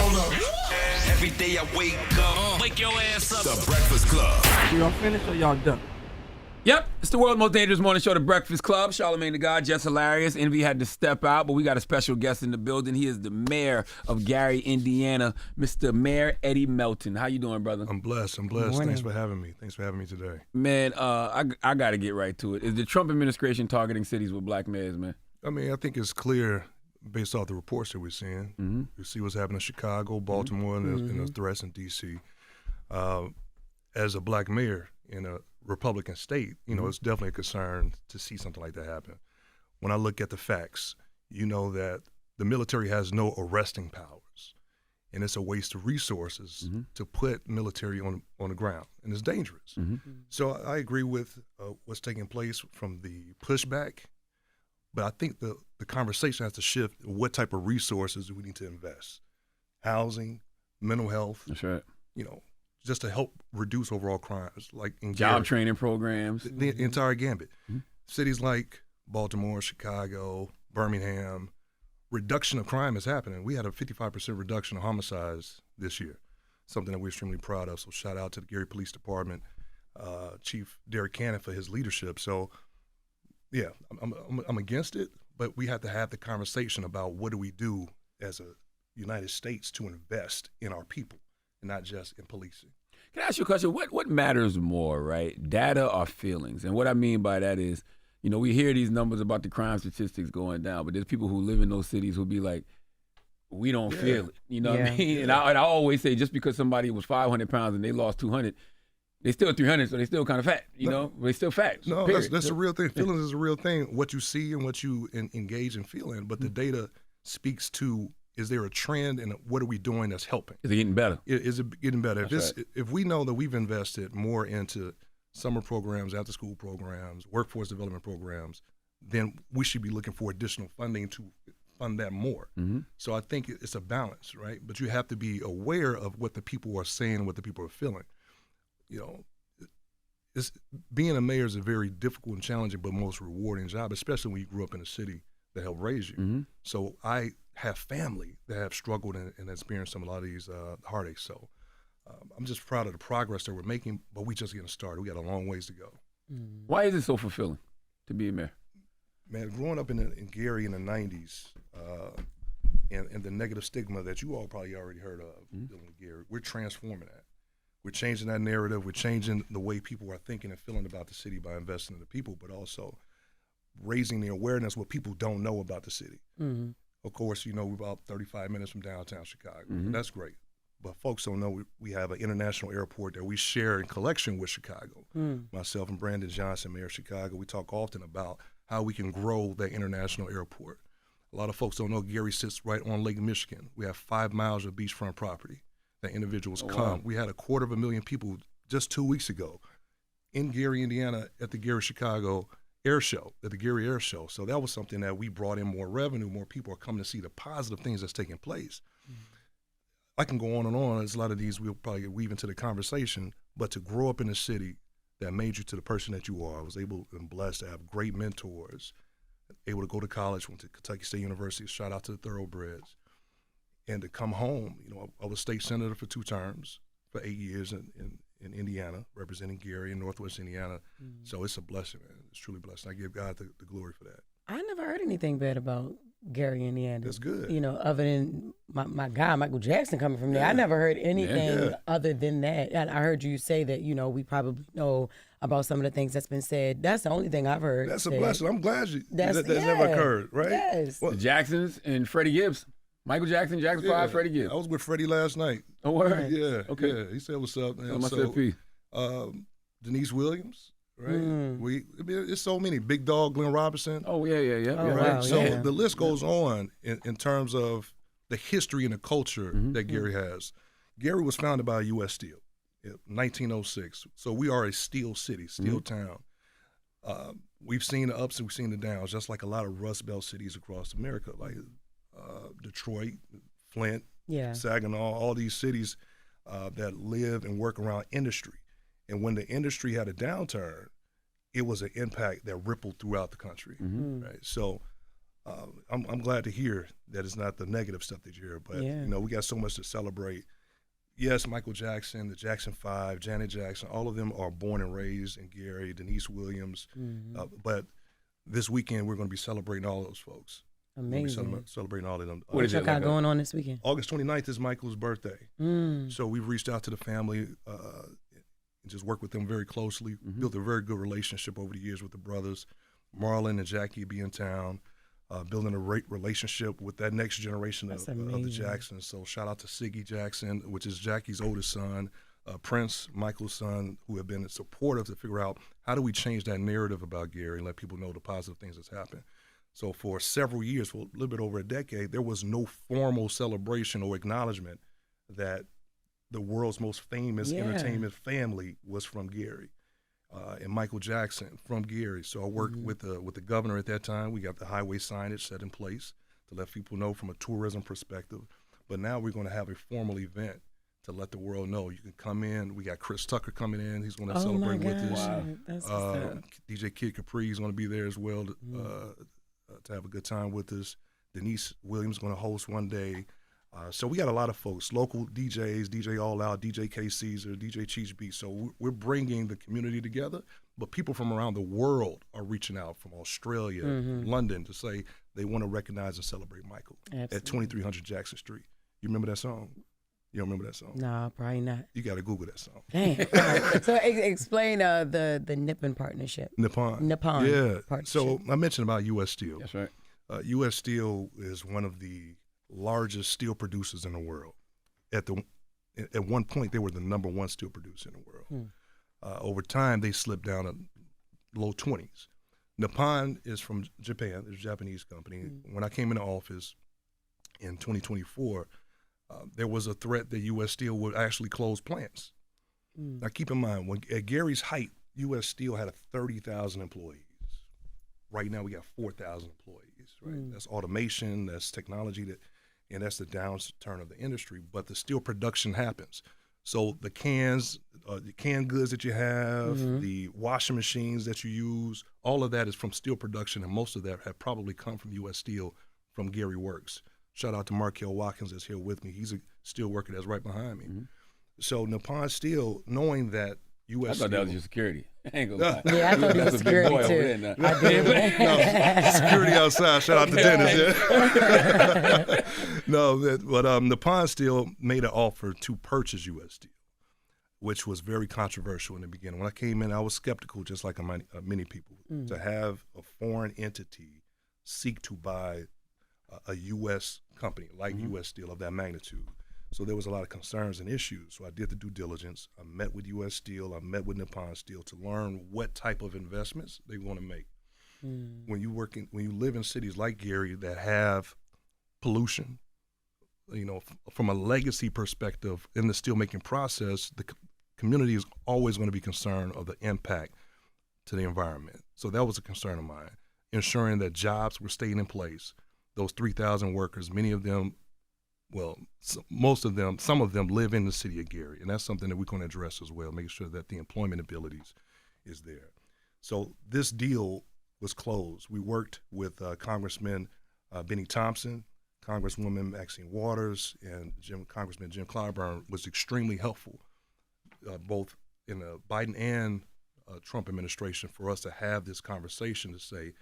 Hold up. Every day I wake up, wake your ass up. The Breakfast Club. Y'all finished or y'all done? Yep, it's the world's most dangerous morning show, The Breakfast Club. Charlamagne the God, Jess Hilarious. Envy had to step out, but we got a special guest in the building. He is the mayor of Gary, Indiana, Mr. Mayor Eddie Melton. How you doing, brother? I'm blessed. Thanks for having me. Thanks for having me today. Man, I got to get right to it. Is the Trump administration targeting cities with black mayors, man? I mean, I think it's clear based off the reports that we're seeing. Mm-hmm. You see what's happening in Chicago, Baltimore, and the threats in D.C. As a black mayor in a Republican state, it's definitely a concern to see something like that happen. When I look at the facts, you know that the military has no arresting powers, and it's a waste of resources to put military on the ground, and it's dangerous. So I agree with what's taking place from the pushback, but I think the conversation has to shift. What type of resources do we need to invest? Housing, mental health. That's right. Just to help reduce overall crimes, like in Job Gary, training programs. the entire gambit. Cities like Baltimore, Chicago, Birmingham, reduction of crime is happening. We had a 55% reduction of homicides this year, something that we're extremely proud of. So shout out to the Gary Police Department, Chief Derek Cannon for his leadership. So yeah, I'm against it, but we have to have the conversation about what do we do as a United States to invest in our people and not just in policing. Can I ask you a question? What matters more, right? Data or feelings? And what I mean by that is, we hear these numbers about the crime statistics going down, but there's people who live in those cities who be like, we don't feel it. You know what I mean? Yeah. And I always say, just because somebody was 500 pounds and they lost 200, they still 300, so they still kind of fat. They still fat. No, period. that's a real thing. Feelings is a real thing. What you see and what you engage and feel in, but the data speaks to. Is there a trend, and what are we doing that's helping? Is it getting better? Is it getting better? That's right. If we know that we've invested more into summer programs, after-school programs, workforce development programs, then we should be looking for additional funding to fund that more. So I think it's a balance, right? But you have to be aware of what the people are saying and what the people are feeling. Being a mayor is a very difficult and challenging but most rewarding job, especially when you grew up in a city that helped raise you. So I have family that have struggled and experienced a lot of these heartaches. So I'm just proud of the progress that we're making, but we just getting started. We got a long ways to go. Why is it so fulfilling to be a mayor? Man, growing up in Gary in the 90s and the negative stigma that you all probably already heard of dealing with Gary, we're transforming that. We're changing that narrative. We're changing the way people are thinking and feeling about the city by investing in the people, but also raising the awareness what people don't know about the city. Of course, we're about 35 minutes from downtown Chicago. That's great. But folks don't know we have an international airport that we share in collection with Chicago. Myself and Brandon Johnson, Mayor of Chicago, we talk often about how we can grow that international airport. A lot of folks don't know Gary sits right on Lake Michigan. We have 5 miles of beachfront property that individuals come. Wow. We had 250,000 people just 2 weeks ago in Gary, Indiana at the Gary Chicago Air Show, at the Gary Air Show. So that was something that we brought in more revenue. More people are coming to see the positive things that's taking place. I can go on and on. There's a lot of these we'll probably weave into the conversation, but to grow up in a city that made you to the person that you are, I was able and blessed to have great mentors, able to go to college, went to Kentucky State University, shout out to the Thoroughbreds, and to come home. I was state senator for 2 terms for 8 years in Indiana, representing Gary in Northwest Indiana. So it's a blessing, man. It's truly a blessing. I give God the glory for that. I never heard anything bad about Gary, Indiana. That's good. Other than my guy, Michael Jackson, coming from there. I never heard anything other than that. And I heard you say that, we probably know about some of the things that's been said. That's the only thing I've heard. That's a blessing. I'm glad that's never occurred, right? Yes. The Jacksons and Freddie Gibbs. Michael Jackson, Jackson 5, Freddie Gibbs. I was with Freddie last night. Oh, word? Yeah. Okay. Yeah. He said, what's up, man? Denise Williams, right? It's so many. Big Dog, Glenn Robinson. Oh, yeah. Oh, right? wow, So the list goes on in terms of the history and the culture that Gary has. Gary was founded by U.S. Steel in 1906. So we are a steel city, steel town. We've seen the ups and we've seen the downs, just like a lot of Rust Belt cities across America, like Detroit, Flint, Saginaw, all these cities that live and work around industry. And when the industry had a downturn, it was an impact that rippled throughout the country. Right? So I'm glad to hear that it's not the negative stuff that you hear, but Yeah. you know, we got so much to celebrate. Yes, Michael Jackson, the Jackson 5, Janet Jackson, all of them are born and raised in Gary, Denise Williams. But this weekend, we're going to be celebrating all those folks. Amazing. We'll be celebrating all of them. What is What it y'all like got going on this weekend? August 29th is Michael's birthday. So we've reached out to the family and just worked with them very closely, built a very good relationship over the years with the brothers. Marlon and Jackie be in town. Building a great relationship with that next generation of the Jacksons. So shout out to Siggy Jackson, which is Jackie's oldest son, Prince, Michael's son, who have been supportive to figure out how do we change that narrative about Gary and let people know the positive things that's happened. So for several years, for a little bit over a decade, there was no formal celebration or acknowledgement that the world's most famous entertainment family was from Gary. And Michael Jackson from Gary. So I worked with the governor at that time. We got the highway signage set in place to let people know from a tourism perspective. But now we're going to have a formal event to let the world know you can come in. We got Chris Tucker coming in. He's going to celebrate with us. Wow. That's what's up. DJ Kid Capri is going to be there as well to have a good time with us. Denise Williams is going to host one day. So we got a lot of folks, local DJs, DJ All Out, DJ K Caesar, DJ Cheech Beat. So we're bringing the community together, but people from around the world are reaching out from Australia, London, to say they want to recognize and celebrate Michael at 2300 Jackson Street. You remember that song? You don't remember that song? No, probably not. You got to Google that song. Dang. All right. So explain the Nippon partnership. Nippon. Yeah. Partnership. So I mentioned about U.S. Steel. That's right. U.S. Steel is one of the largest steel producers in the world. At one point, they were the number one steel producer in the world. Over time, they slipped down to low 20s. Nippon is from Japan. It's a Japanese company. When I came into office in 2024, there was a threat that U.S. Steel would actually close plants. Now, keep in mind, at Gary's height, U.S. Steel had 30,000 employees. Right now, we got 4,000 employees. Right, that's automation, that's technology, and that's the downturn of the industry. But the steel production happens. So the canned goods that you have, the washing machines that you use, all of that is from steel production, and most of that have probably come from U.S. Steel, from Gary Works. Shout out to Markel Watkins that's here with me. He's a steel worker that's right behind me. So Nippon Steel, knowing that U.S. I thought Steel, that was your security. I ain't gonna lie. Yeah, I thought it was security too. I did. No, security outside. Shout out to Dennis. Yeah. No, but Nippon Steel made an offer to purchase U.S. Steel, which was very controversial in the beginning. When I came in, I was skeptical, just like many people, to have a foreign entity seek to buy a U.S. company like U.S. Steel of that magnitude. So there was a lot of concerns and issues. So I did the due diligence. I met with U.S. Steel. I met with Nippon Steel to learn what type of investments they want to make. When you live in cities like Gary that have pollution, you know, from a legacy perspective in the steelmaking process, the community is always going to be concerned of the impact to the environment. So that was a concern of mine, ensuring that jobs were staying in place. Those 3,000 workers, many of them, well, most of them, some of them live in the city of Gary, and that's something that we're going to address as well, making sure that the employment abilities is there. So this deal was closed. We worked with Congressman Benny Thompson, Congresswoman Maxine Waters, and Congressman Jim Clyburn was extremely helpful, both in the Biden and Trump administration, for us to have this conversation to say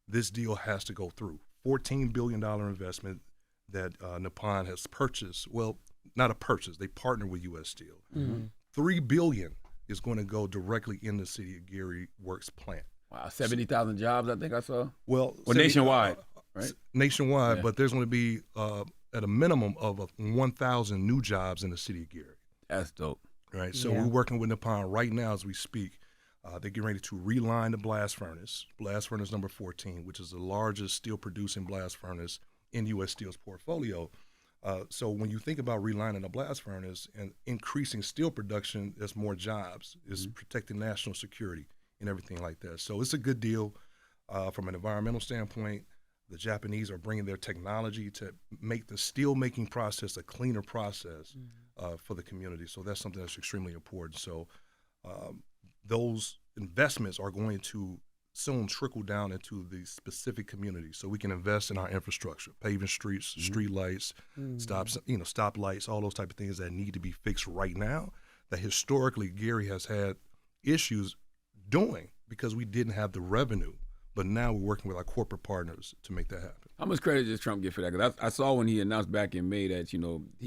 this deal has to go through. $14 billion investment that Nippon has purchased. Well, not a purchase. They partner with U.S. Steel. $3 billion is going to go directly in the city of Gary Works plant. Wow, 70,000 jobs, I think I saw. Well, nationwide, right? Nationwide, but there's going to be at a minimum of 1,000 new jobs in the city of Gary. That's dope. Right. So we're working with Nippon right now as we speak. They're getting ready to reline the blast furnace number 14, which is the largest steel producing blast furnace in U.S. Steel's portfolio. So when you think about relining a blast furnace and increasing steel production, there's more jobs. It's protecting national security and everything like that. So it's a good deal from an environmental standpoint. The Japanese are bringing their technology to make the steel making process a cleaner process for the community. So that's something that's extremely important. So those investments are going to soon trickle down into the specific communities, so we can invest in our infrastructure, paving streets, street lights, stop lights, all those type of things that need to be fixed right now. That historically Gary has had issues doing because we didn't have the revenue. But now we're working with our corporate partners to make that happen. How much credit does Trump get for that? Because I saw when he announced back in May that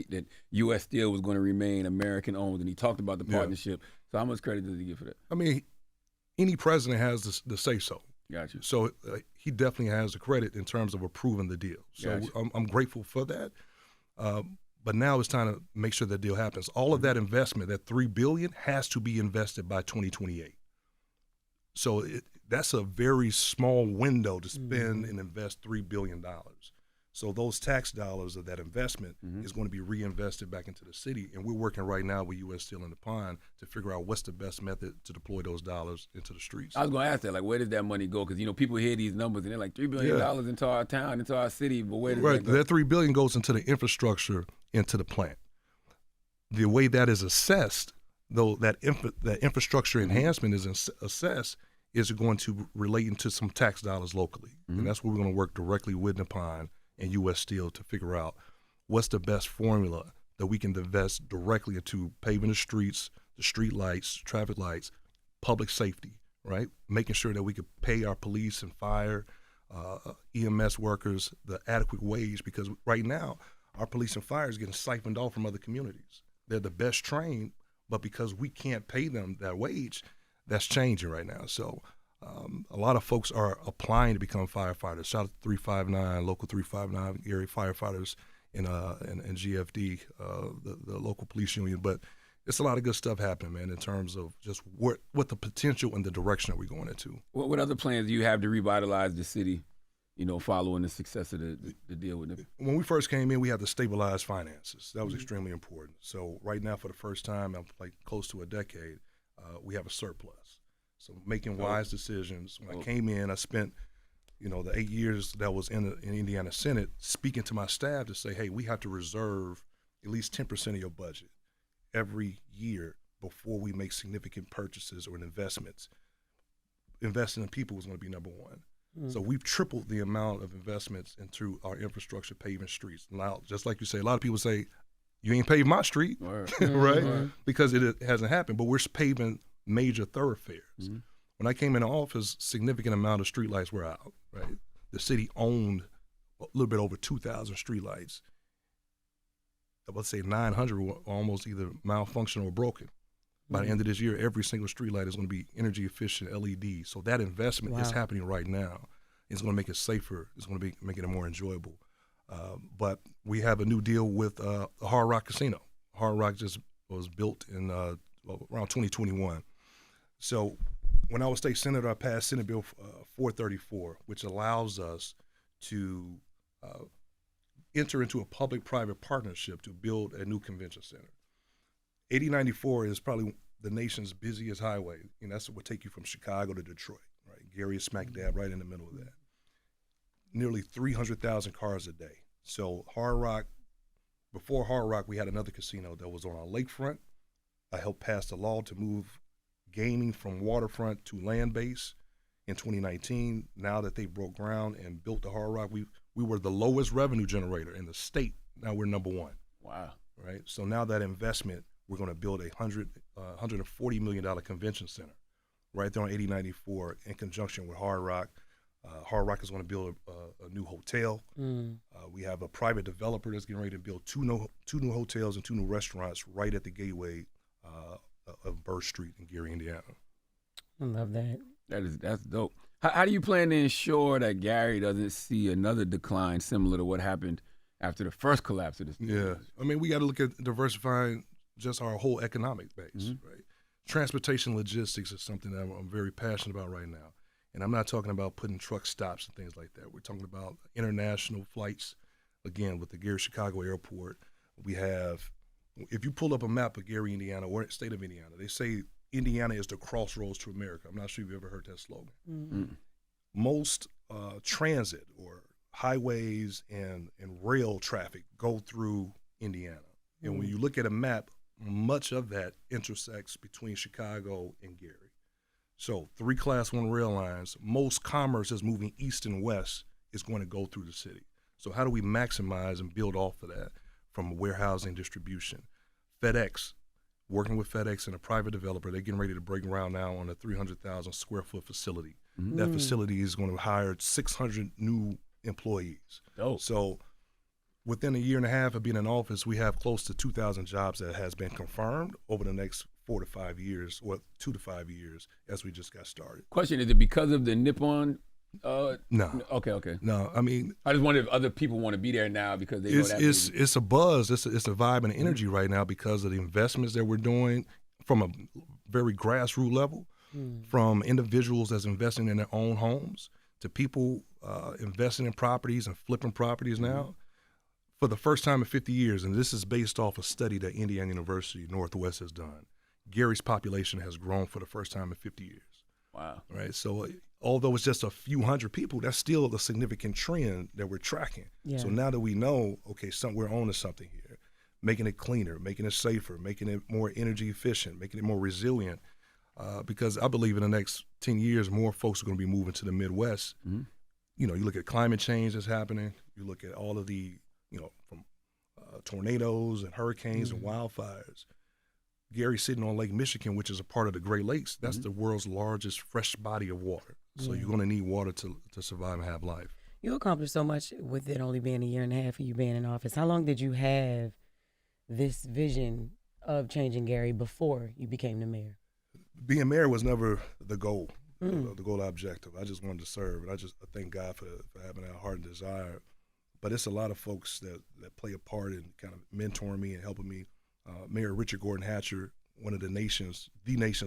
that U.S. Steel was going to remain American owned, and he talked about the partnership. So how much credit does he get for that? I mean, any president has the say so. Gotcha. So he definitely has the credit in terms of approving the deal. So Gotcha. I'm grateful for that. But now it's time to make sure that deal happens. All of that investment, that $3 billion, has to be invested by 2028. So that's a very small window to spend and invest $3 billion. So those tax dollars of that investment is going to be reinvested back into the city. And we're working right now with U.S. Steel and Nippon to figure out what's the best method to deploy those dollars into the streets. I was going to ask that, like, where does that money go? Because, people hear these numbers and they're like, $3 billion into our town, into our city, but where does that go? That $3 billion goes into the infrastructure, into the plant. The way that is assessed, though, that infrastructure enhancement is assessed, is going to relate into some tax dollars locally. And that's where we're going to work directly with Nippon and U.S. Steel to figure out what's the best formula that we can invest directly into paving the streets, the street lights, traffic lights, public safety, right? Making sure that we could pay our police and fire, EMS workers the adequate wage, because right now our police and fire is getting siphoned off from other communities. They're the best trained, but because we can't pay them that wage, that's changing right now. So a lot of folks are applying to become firefighters. Shout out to 359, local 359 Gary firefighters in GFD, the local police union. But it's a lot of good stuff happening, man, in terms of just what the potential and the direction that we're going into. What other plans do you have to revitalize the city, following the success of the deal with them? When we first came in, we had to stabilize finances. That was extremely important. So right now, for the first time in like close to a decade, we have a surplus. So making wise decisions. When I came in, I spent, the 8 years that was in Indiana Senate speaking to my staff to say, hey, we have to reserve at least 10% of your budget every year before we make significant purchases or investments. Investing in people was going to be number one. So we've tripled the amount of investments into our infrastructure, paving streets. Now, just like you say, a lot of people say, you ain't paved my street, right? Because it hasn't happened, but we're paving major thoroughfares. When I came into office, significant amount of streetlights were out, right? The city owned a little bit over 2,000 streetlights. I would say 900 were almost either malfunctional or broken. By the end of this year, every single streetlight is going to be energy efficient LED. So that investment is happening right now. It's going to make it safer. It's going to make it more enjoyable. But we have a new deal with the Hard Rock Casino. Hard Rock just was built in around 2021. So when I was state senator, I passed Senate Bill 434, which allows us to enter into a public-private partnership to build a new convention center. 8094 is probably the nation's busiest highway. That's what would take you from Chicago to Detroit, right? Gary is smack dab right in the middle of that. Nearly 300,000 cars a day. So Hard Rock, before Hard Rock, we had another casino that was on our lakefront. I helped pass a law to move gaming from waterfront to land base in 2019. Now that they broke ground and built the Hard Rock, we were the lowest revenue generator in the state. Now we're number one. Wow. Right? So now that investment, we're going to build a $140 million convention center right there on 8094 in conjunction with Hard Rock. Hard Rock is going to build a new hotel. We have a private developer that's getting ready to build two new hotels and 2 new restaurants right at the gateway of Burr Street in Gary, Indiana. I love that. That's dope. How do you plan to ensure that Gary doesn't see another decline similar to what happened after the first collapse of this? Yeah, I mean, we got to look at diversifying just our whole economic base, right? Transportation logistics is something that I'm very passionate about right now. And I'm not talking about putting truck stops and things like that. We're talking about international flights. Again, with the Gary-Chicago airport, we have, if you pull up a map of Gary, Indiana, or state of Indiana, they say Indiana is the crossroads to America. I'm not sure if you've ever heard that slogan. Most transit or highways and rail traffic go through Indiana. And when you look at a map, much of that intersects between Chicago and Gary. So 3 Class 1 rail lines, most commerce is moving east and west is going to go through the city. So how do we maximize and build off of that from warehousing distribution? FedEx, working with FedEx and a private developer, they're getting ready to break ground now on a 300,000 square foot facility. That facility is going to hire 600 new employees. So within a year and a half of being in office, we have close to 2,000 jobs that has been confirmed over the next 4 to 5 years, or 2 to 5 years, as we just got started. Question, is it because of the Nippon? No. Okay. No, I mean, I just wonder if other people want to be there now because they know that. It's a buzz. It's a vibe and energy right now because of the investments that we're doing from a very grassroots level, from individuals that's investing in their own homes to people investing in properties and flipping properties now. For the first time in 50 years, and this is based off a study that Indiana University Northwest has done, Gary's population has grown for the first time in 50 years. Wow. Right. So although it's just a few hundred people, that's still a significant trend that we're tracking. Yeah. So now that we know, okay, we're on to something here, making it cleaner, making it safer, making it more energy efficient, making it more resilient, because I believe in the next 10 years, more folks are going to be moving to the Midwest. You know, you look at climate change that's happening. You look at all of the, from tornadoes and hurricanes and wildfires. Gary's sitting on Lake Michigan, which is a part of the Great Lakes. That's the world's largest fresh body of water. So you're going to need water to survive and have life. You accomplished so much with it only being a year and a half of you being in office. How long did you have this vision of changing Gary before you became the mayor? Being mayor was never the goal, the goal objective. I just wanted to serve, and I thank God for having that heart and desire. But it's a lot of folks that play a part in kind of mentoring me and helping me. Mayor Richard Gordon Hatcher, one of the nation's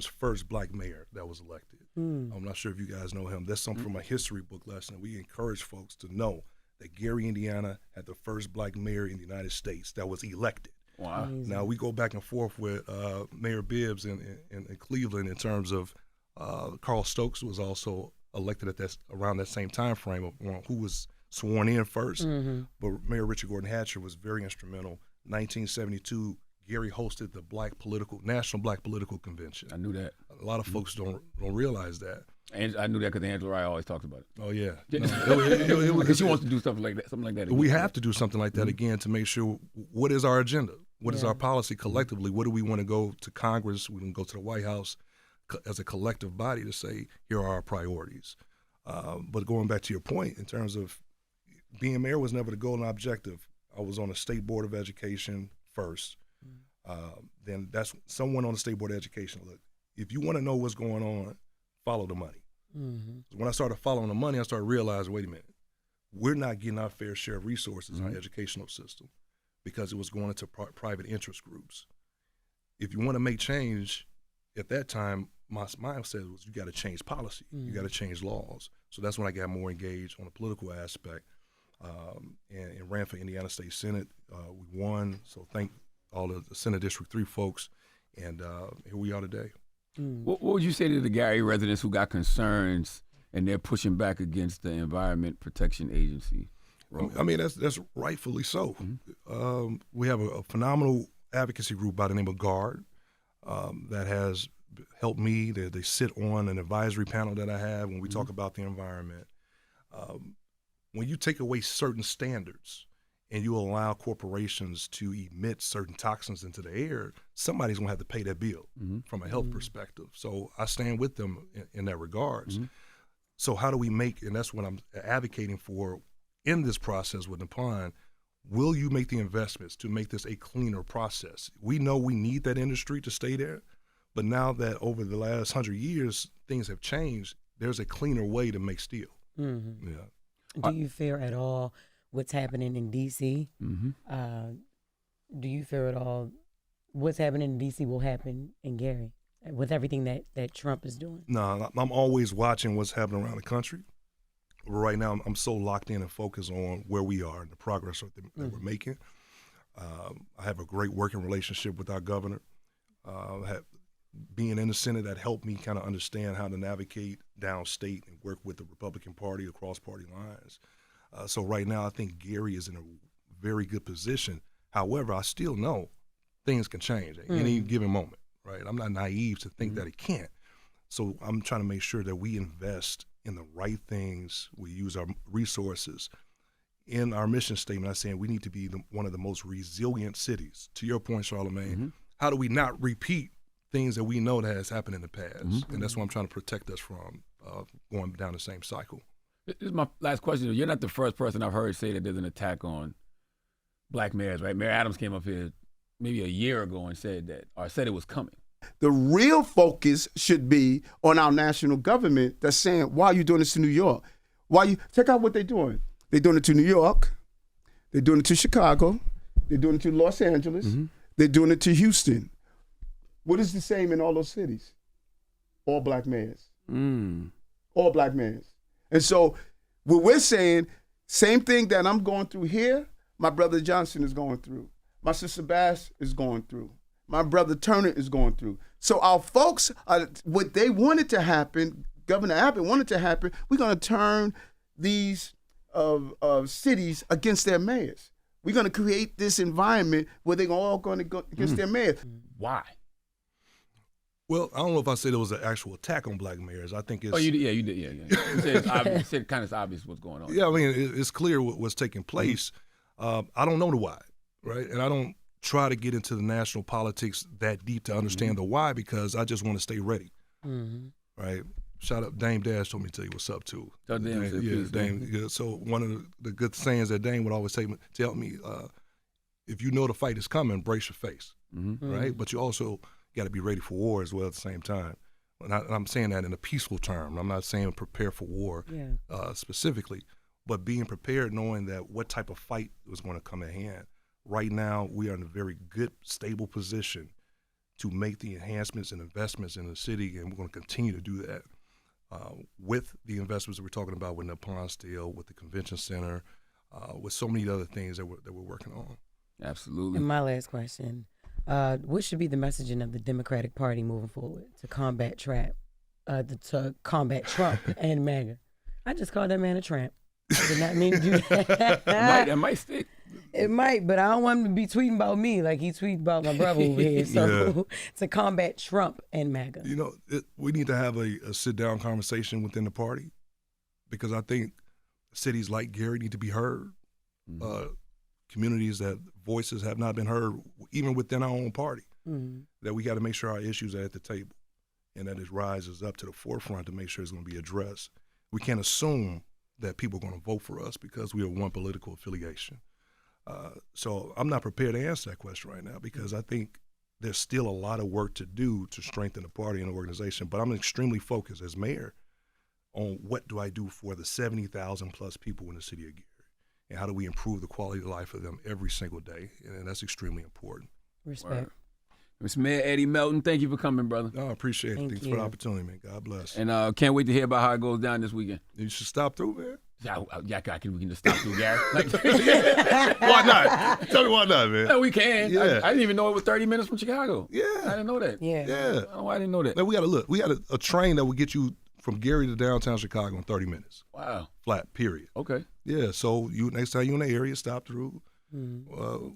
first black mayor that was elected. I'm not sure if you guys know him. That's something from a history book lesson. We encourage folks to know that Gary, Indiana, had the first black mayor in the United States that was elected. Wow. Amazing. Now, we go back and forth with Mayor Bibbs in Cleveland in terms of Carl Stokes was also elected at around that same time frame of who was sworn in first. But Mayor Richard Gordon Hatcher was very instrumental. 1972, Gary hosted the National Black Political Convention. I knew that. A lot of folks don't realize that. And I knew that because Angela Rye always talks about it. Oh yeah, Because she wants to do something like that. We have to do something like that again to make sure what is our agenda, what is our policy collectively, what do we want to go to Congress, we can go to the White House as a collective body to say here are our priorities. But going back to your point in terms of being mayor was never the goal and objective. I was on the State Board of Education first. Then that's someone on the State Board of Education. Look, if you want to know what's going on, follow the money. So when I started following the money, I started realizing, wait a minute, we're not getting our fair share of resources in our educational system because it was going into private interest groups. If you want to make change, at that time, my mindset was you got to change policy, you got to change laws. So that's when I got more engaged on the political aspect and ran for Indiana State Senate. We won, so thank all of the Senate District 3 folks, and here we are today. What would you say to the Gary residents who got concerns and they're pushing back against the Environment Protection Agency? I mean, that's rightfully so. We have a phenomenal advocacy group by the name of GUARD that has helped me. They sit on an advisory panel that I have when we talk about the environment. When you take away certain standards and you allow corporations to emit certain toxins into the air, somebody's gonna have to pay that bill from a health perspective. So I stand with them in that regards. So how do we and that's what I'm advocating for in this process with Nippon, will you make the investments to make this a cleaner process? We know we need that industry to stay there, but now that over the last 100 years, things have changed, there's a cleaner way to make steel. Yeah. Do you fear at all what's happening in D.C.? Do you fear at all what's happening in D.C. will happen in Gary with everything that Trump is doing? No, I'm always watching what's happening around the country. Right now, I'm so locked in and focused on where we are and the progress that we're making. I have a great working relationship with our governor. Being in the Senate, that helped me kind of understand how to navigate downstate and work with the Republican Party across party lines. So right now, I think Gary is in a very good position. However, I still know things can change at any given moment, right? I'm not naive to think that it can't. So I'm trying to make sure that we invest in the right things. We use our resources. In our mission statement, I'm saying we need to be one of the most resilient cities. To your point, Charlamagne, how do we not repeat things that we know that has happened in the past? And that's what I'm trying to protect us from going down the same cycle. This is my last question. You're not the first person I've heard say that there's an attack on black mayors, right? Mayor Adams came up here maybe a year ago and said that, or said it was coming. The real focus should be on our national government that's saying, why are you doing this to New York? Check out what they're doing. They're doing it to New York. They're doing it to Chicago. They're doing it to Los Angeles. They're doing it to Houston. What is the same in all those cities? All black mayors. All black mayors. And so what we're saying, same thing that I'm going through here, my brother Johnson is going through. My sister Bass is going through. My brother Turner is going through. So our folks, what they wanted to happen, Governor Abbott wanted to happen, we're going to turn these of cities against their mayors. We're going to create this environment where they're all going to go against their mayors. Why? Well, I don't know if I said it was an actual attack on black mayors. I think it's... Oh, you did, yeah. You said it's obvious. You said kind of obvious what's going on. Yeah, I mean, it's clear what's taking place. I don't know the why, right? And I don't try to get into the national politics that deep to understand the why, because I just want to stay ready, right? Shout out, Dame Dash told me to tell you what's up, too. Oh, Dame said, yeah, Dame. Yeah, so one of the good sayings that Dame would always tell me, if you know the fight is coming, brace your face, right? But you also got to be ready for war as well at the same time. And I'm saying that in a peaceful term. I'm not saying prepare for war specifically, but being prepared, knowing that what type of fight was going to come at hand. Right now, we are in a very good, stable position to make the enhancements and investments in the city, and we're going to continue to do that. With the investments that we're talking about with Nippon Steel, with the convention center, with so many other things that we're working on. Absolutely. And my last question, what should be the messaging of the Democratic Party moving forward to combat Trump and MAGA? I just called that man a tramp. I did not mean to do that. It might stick. It might, but I don't want him to be tweeting about me like he tweeted about my brother over here. So to combat Trump and MAGA. You know, we need to have a sit-down conversation within the party, because I think cities like Gary need to be heard. Communities that voices have not been heard, even within our own party, that we got to make sure our issues are at the table and that it rises up to the forefront to make sure it's going to be addressed. We can't assume that people are going to vote for us because we are one political affiliation. So I'm not prepared to answer that question right now, because I think there's still a lot of work to do to strengthen the party and the organization. But I'm extremely focused as mayor on what do I do for the 70,000 plus people in the city of Gary, and how do we improve the quality of life of them every single day, and that's extremely important. Respect. Mr. Mayor Eddie Melton, thank you for coming, brother. No, I appreciate it. Thanks for the opportunity, man. God bless. And can't wait to hear about how it goes down this weekend. You should stop through, man. We can just stop through, Gary. Why not? Tell me why not, man. No, we can. Yeah. I didn't even know it was 30 minutes from Chicago. Yeah. I didn't know that. Yeah. Oh, I didn't know that. Man, we got to look. We got a train that will get you from Gary to downtown Chicago in 30 minutes. Wow. Flat, period. Okay. Yeah, so next time you're in the area, stop through. We'll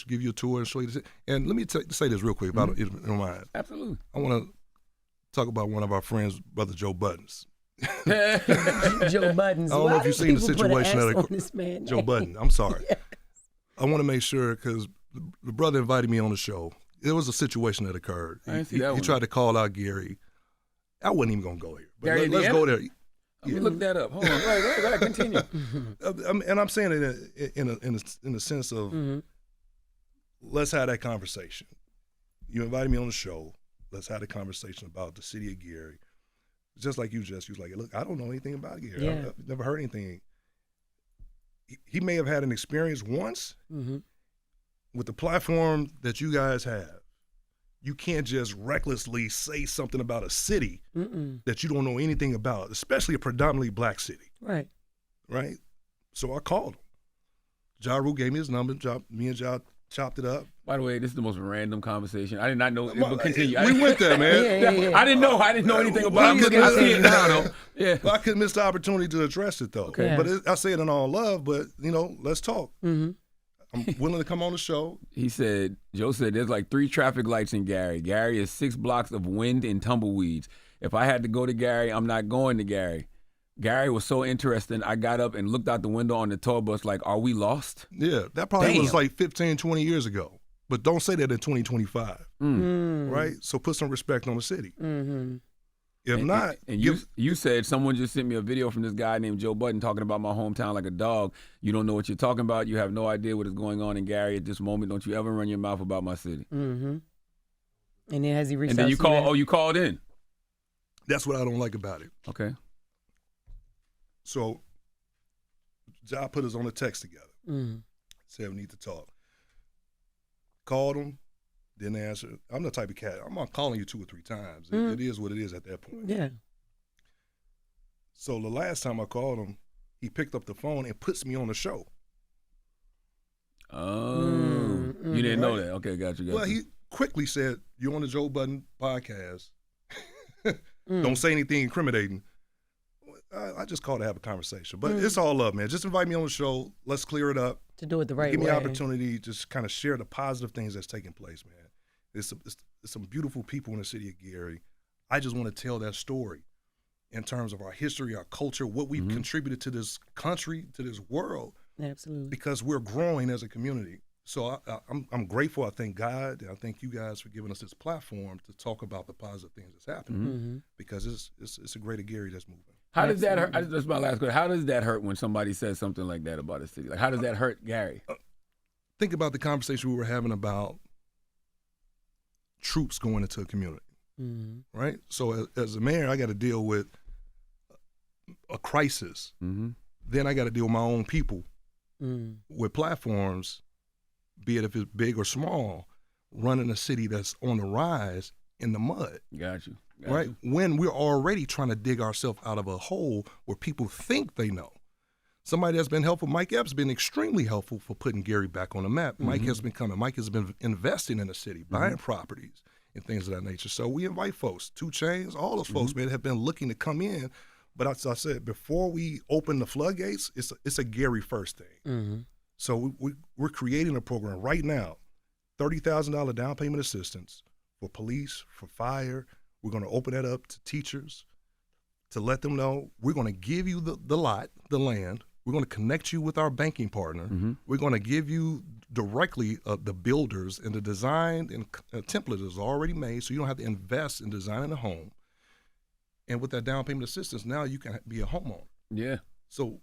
give you a tour and show you this. And let me say this real quick about it, if you don't mind. Absolutely. I want to talk about one of our friends, Brother Joe Buddens. Joe Budden. I don't know if you've seen the situation that Joe Budden. I'm sorry. Yes. I want to make sure, because the brother invited me on the show. There was a situation that occurred. I didn't see that one. He tried to call out Gary. I wasn't even going to go here. But Gary, let's go there. Let me look that up. Hold on. Go ahead, continue. And I'm saying it in a sense of let's have that conversation. You invited me on the show. Let's have a conversation about the city of Gary. Just like you, Jess. You was like, look, I don't know anything about Gary. Yeah. I've never heard anything. He may have had an experience once with the platform that you guys have. You can't just recklessly say something about a city that you don't know anything about, especially a predominantly black city. Right. Right? So I called him. Ja Rule gave me his number. Me and Ja chopped it up. By the way, this is the most random conversation. I did not know. But continue. We went there, man. Yeah. I didn't know anything about it. I see it now, though. Yeah. But I couldn't miss the opportunity to address it, though. Okay. But I say it in all love, but, let's talk. I'm willing to come on the show. Joe said, there's like 3 traffic lights in Gary. Gary is 6 blocks of wind and tumbleweeds. If I had to go to Gary, I'm not going to Gary. Gary was so interesting, I got up and looked out the window on the tour bus like, are we lost? Yeah, that probably was like 15, 20 years ago. But don't say that in 2025, right? So put some respect on the city. Mm-hmm. If not, and you said someone just sent me a video from this guy named Joe Budden talking about my hometown like a dog. You don't know what you're talking about. You have no idea what is going on in Gary at this moment. Don't you ever run your mouth about my city. Mm-hmm. And then has he reached and then out you to call? you? Oh, you called in. That's what I don't like about it. Okay. So, Ja put us on a text together. Said we need to talk. Called him, didn't answer. I'm the type of cat, I'm not calling you 2 or 3 times. It is what it is at that point. Yeah. So the last time I called him, he picked up the phone and puts me on the show. Oh, you didn't know that? Okay, got you. Well, he quickly said, "You're on the Joe Budden podcast. Don't say anything incriminating." I just called to have a conversation, but it's all love, man. Just invite me on the show. Let's clear it up. To do it the right way. Give me an opportunity to just kind of share the positive things that's taking place, man. There's some beautiful people in the city of Gary. I just want to tell that story in terms of our history, our culture, what we've contributed to this country, to this world. Absolutely. Because we're growing as a community. So I'm grateful. I thank God, and I thank you guys for giving us this platform to talk about the positive things that's happening. Because it's a greater Gary that's moving. How does that hurt? That's my last question. How does that hurt when somebody says something like that about a city? Like, how does that hurt Gary? Think about the conversation we were having about troops going into a community, right? So as a mayor, I got to deal with a crisis. Then I got to deal with my own people with platforms, be it if it's big or small, running a city that's on the rise in the mud. Got you. Right? When we're already trying to dig ourselves out of a hole where people think they know. Somebody that's been helpful, Mike Epp's been extremely helpful for putting Gary back on the map. Mike has been coming. Mike has been investing in the city, buying properties and things of that nature. So we invite folks, 2 Chainz, all those folks, man, have been looking to come in. But as I said, before we open the floodgates, it's a Gary first thing. So we're creating a program right now, $30,000 down payment assistance for police, for fire. We're going to open that up to teachers to let them know we're going to give you the lot, the land. We're going to connect you with our banking partner. We're going to give you directly the builders and the design and template is already made, so you don't have to invest in designing a home. And with that down payment assistance, now you can be a homeowner. Yeah. So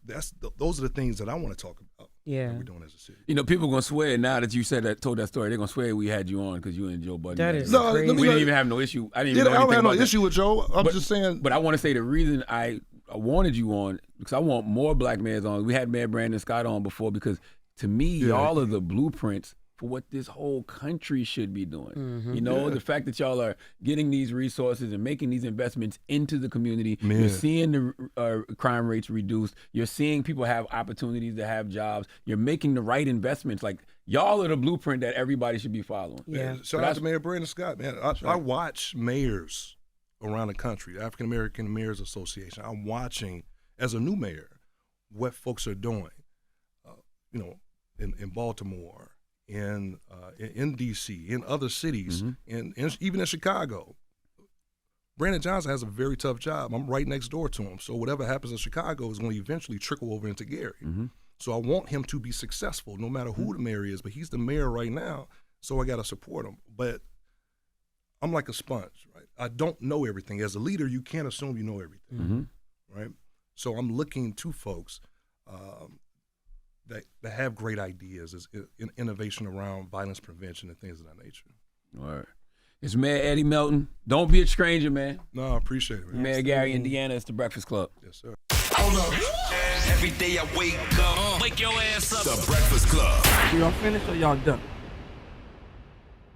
those are the things that I want to talk about. Yeah. That we're doing as a city. You know, people gonna swear now that you told that story. They're gonna swear we had you on because you and Joe Budden. That is No, crazy. We didn't even have no issue. I didn't even know I don't anything have no about that. issue with Joe. I'm just saying. But I want to say the reason I wanted you on because I want more black mayors on. We had Mayor Brandon Scott on before because to me, y'all are the blueprints for what this whole country should be doing. You know, the fact that y'all are getting these resources and making these investments into the community. Man. You're seeing the crime rates reduced. You're seeing people have opportunities to have jobs. You're making the right investments. Like, y'all are the blueprint that everybody should be following. Yeah. Shout out to Mayor Brandon Scott, man. I watch mayors around the country, the African American Mayors Association. I'm watching, as a new mayor, what folks are doing, you know, in Baltimore, in D.C., in other cities, and even in Chicago. Brandon Johnson has a very tough job. I'm right next door to him. So whatever happens in Chicago is going to eventually trickle over into Gary. So I want him to be successful no matter who the mayor is, but he's the mayor right now, so I got to support him. But I'm like a sponge, right? I don't know everything. As a leader, you can't assume you know everything, right? So I'm looking to folks that have great ideas, is innovation around violence prevention and things of that nature. All right. It's Mayor Eddie Melton. Don't be a stranger, man. No, I appreciate it, man. Mayor Gary, Indiana. It's the Breakfast Club. Yes, sir. Hold up. Every day I wake up, wake your ass up. The Breakfast Club. Y'all finished or y'all done?